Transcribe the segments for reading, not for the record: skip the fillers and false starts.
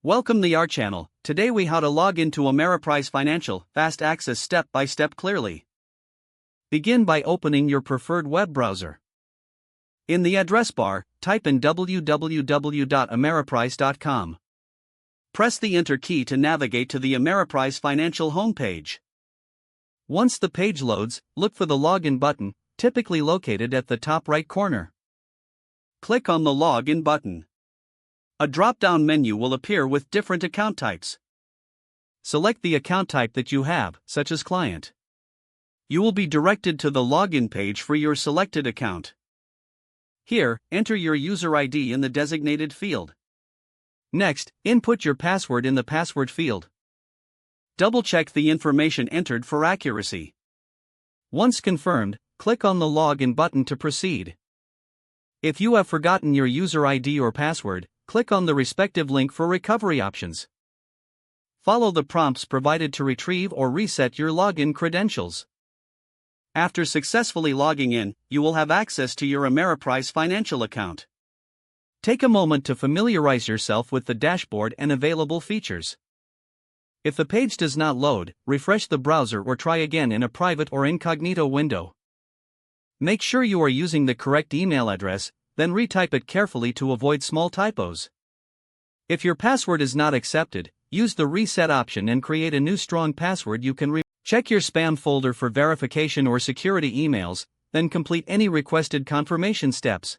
Welcome to our channel. Today we how to log into Ameriprise Financial, fast access step by step clearly. Begin by opening your preferred web browser. In the address bar, type in www.ameriprise.com. Press the Enter key to navigate to the Ameriprise Financial homepage. Once the page loads, look for the Login button, typically located at the top right corner. Click on the Login button. A drop-down menu will appear with different account types. Select the account type that you have, such as client. You will be directed to the login page for your selected account. Here, enter your user ID in the designated field. Next, input your password in the password field. Double-check the information entered for accuracy. Once confirmed, click on the Login button to proceed. If you have forgotten your user ID or password, click on the respective link for recovery options. Follow the prompts provided to retrieve or reset your login credentials. After successfully logging in, you will have access to your Ameriprise Financial account. Take a moment to familiarize yourself with the dashboard and available features. If the page does not load, refresh the browser or try again in a private or incognito window. Make sure you are using the correct email address, then retype it carefully to avoid small typos. If your password is not accepted, use the reset option and create a new strong password you can check your spam folder for verification or security emails, then complete any requested confirmation steps.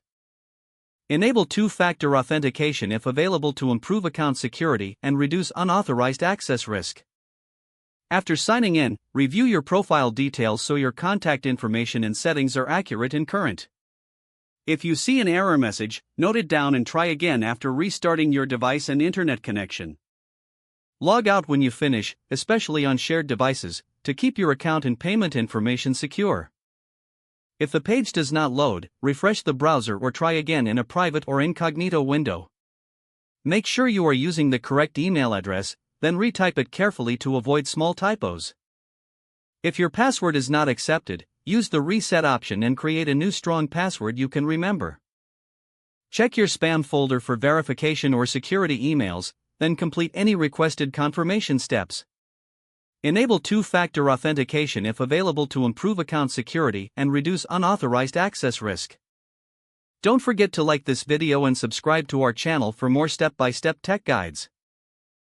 Enable two-factor authentication if available to improve account security and reduce unauthorized access risk. After signing in, review your profile details so your contact information and settings are accurate and current. If you see an error message, note it down and try again after restarting your device and internet connection. Log out when you finish, especially on shared devices, to keep your account and payment information secure. If the page does not load, refresh the browser or try again in a private or incognito window. Make sure you are using the correct email address, then retype it carefully to avoid small typos. If your password is not accepted, use the reset option and create a new strong password you can remember. Check your spam folder for verification or security emails, then complete any requested confirmation steps. Enable two-factor authentication if available to improve account security and reduce unauthorized access risk. Don't forget to like this video and subscribe to our channel for more step-by-step tech guides.